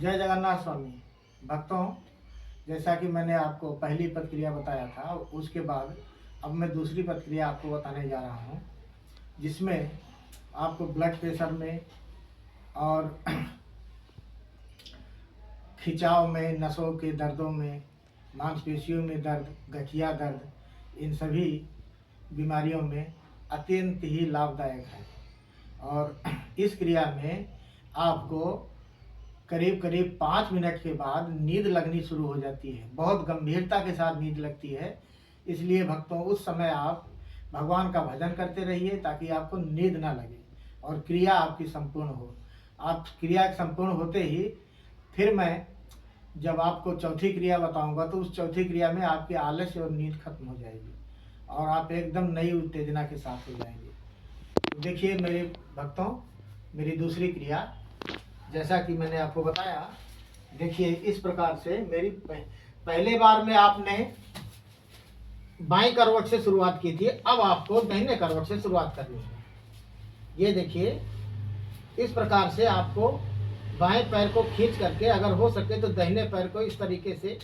जय जगन्नाथ स्वामी। भक्तों, जैसा कि मैंने आपको पहली प्रतिक्रिया बताया था, उसके बाद अब मैं दूसरी प्रतिक्रिया आपको बताने जा रहा हूँ, जिसमें आपको ब्लड प्रेशर में और खिंचाव में, नसों के दर्दों में, मांसपेशियों में दर्द, गठिया दर्द, इन सभी बीमारियों में अत्यंत ही लाभदायक है। और इस क्रिया में आपको करीब करीब 5 मिनट के बाद नींद लगनी शुरू हो जाती है। बहुत गंभीरता के साथ नींद लगती है। इसलिए भक्तों, उस समय आप भगवान का भजन करते रहिए ताकि आपको नींद ना लगे और क्रिया आपकी संपूर्ण हो। आप क्रिया संपूर्ण होते ही फिर मैं जब आपको चौथी क्रिया बताऊंगा तो उस चौथी क्रिया में आपकी आलस्य और नींद खत्म हो जाएगी और आप एकदम नई उत्तेजना के साथ हो जाएंगे। तो देखिए मेरे भक्तों, मेरी दूसरी क्रिया, जैसा कि मैंने आपको बताया, देखिए इस प्रकार से मेरी पहले बार में आपने बाईं करवट से शुरुआत की थी, अब आपको दाहिने करवट से शुरुआत करनी है। ये देखिए इस प्रकार से आपको बाएं पैर को खींच करके, अगर हो सके तो दाहिने पैर को इस तरीके से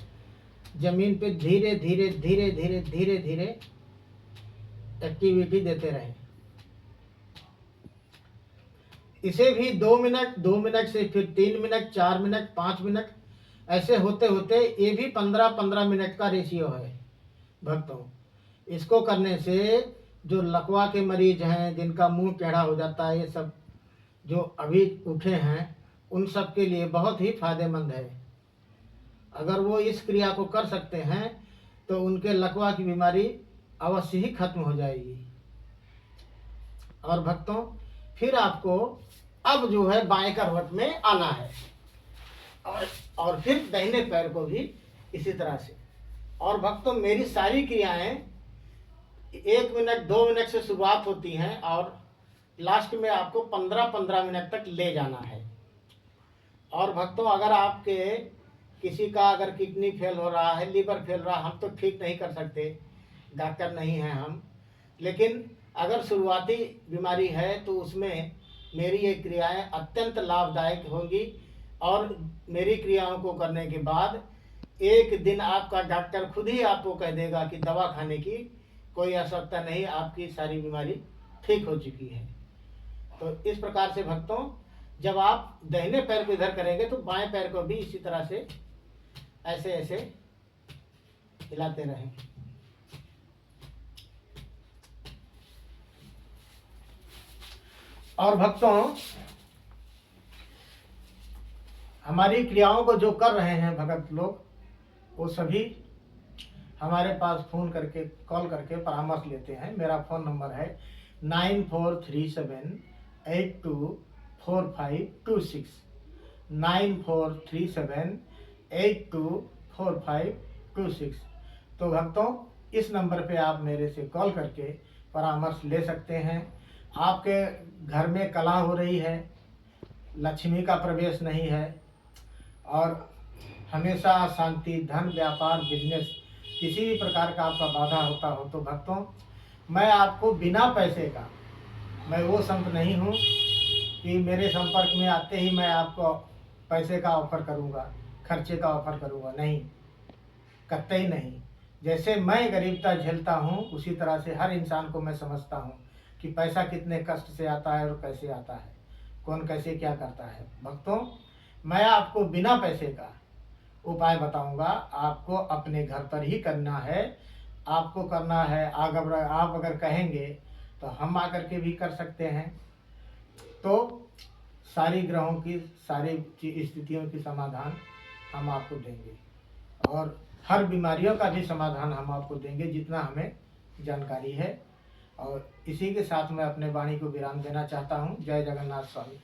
जमीन पे धीरे धीरे धीरे धीरे धीरे धीरे एक्टिविटी देते रहें। इसे भी 2 मिनट, 2 मिनट से फिर 3 मिनट, 4 मिनट, 5 मिनट, ऐसे होते होते ये भी 15-15 मिनट का रेशियो है। भक्तों, इसको करने से जो लकवा के मरीज हैं, जिनका मुंह टेढ़ा हो जाता है, ये सब जो अभी उठे हैं, उन सब के लिए बहुत ही फायदेमंद है। अगर वो इस क्रिया को कर सकते हैं तो उनके लकवा की बीमारी अवश्य ही खत्म हो जाएगी। और भक्तों, फिर आपको अब जो है बाएं करवट में आना है और फिर दाहिने पैर को भी इसी तरह से। और भक्तों, मेरी सारी क्रियाएं 1 मिनट, 2 मिनट से शुरुआत होती हैं और लास्ट में आपको 15-15 मिनट तक ले जाना है। और भक्तों, अगर आपके किसी का अगर किडनी फेल हो रहा है, लीवर फेल रहा है, हम तो ठीक नहीं कर सकते, डॉक्टर नहीं हैं हम, लेकिन अगर शुरुआती बीमारी है तो उसमें मेरी ये क्रियाएं अत्यंत लाभदायक होंगी। और मेरी क्रियाओं को करने के बाद एक दिन आपका डॉक्टर खुद ही आपको कह देगा कि दवा खाने की कोई आवश्यकता नहीं, आपकी सारी बीमारी ठीक हो चुकी है। तो इस प्रकार से भक्तों, जब आप दाहिने पैर को इधर करेंगे तो बाएं पैर को भी इसी तरह से ऐसे ऐसे हिलाते रहें। और भक्तों, हमारी क्रियाओं को जो कर रहे हैं भगत लोग, वो सभी हमारे पास फोन करके, कॉल करके परामर्श लेते हैं। मेरा फोन नंबर है 9437824526, 9437824526। तो भक्तों, इस नंबर पे आप मेरे से कॉल करके परामर्श ले सकते हैं। आपके घर में कलह हो रही है, लक्ष्मी का प्रवेश नहीं है और हमेशा शांति, धन, व्यापार, बिजनेस, किसी भी प्रकार का आपका बाधा होता हो, तो भक्तों, मैं आपको बिना पैसे का, मैं वो संत नहीं हूँ कि मेरे संपर्क में आते ही मैं आपको पैसे का ऑफर करूँगा, खर्चे का ऑफर करूँगा, नहीं, कतई नहीं। जैसे मैं गरीबता झेलता हूँ, उसी तरह से हर इंसान को मैं समझता हूँ कि पैसा कितने कष्ट से आता है और कैसे आता है, कौन कैसे क्या करता है। भक्तों, मैं आपको बिना पैसे का उपाय बताऊंगा। आपको अपने घर पर ही करना है, आपको करना है। आप अगर कहेंगे तो हम आकर के भी कर सकते हैं। तो सारी ग्रहों की, सारी स्थितियों की समाधान हम आपको देंगे और हर बीमारियों का भी समाधान हम आपको देंगे, जितना हमें जानकारी है। और इसी के साथ मैं अपने वाणी को विराम देना चाहता हूँ। जय जगन्नाथ स्वामी।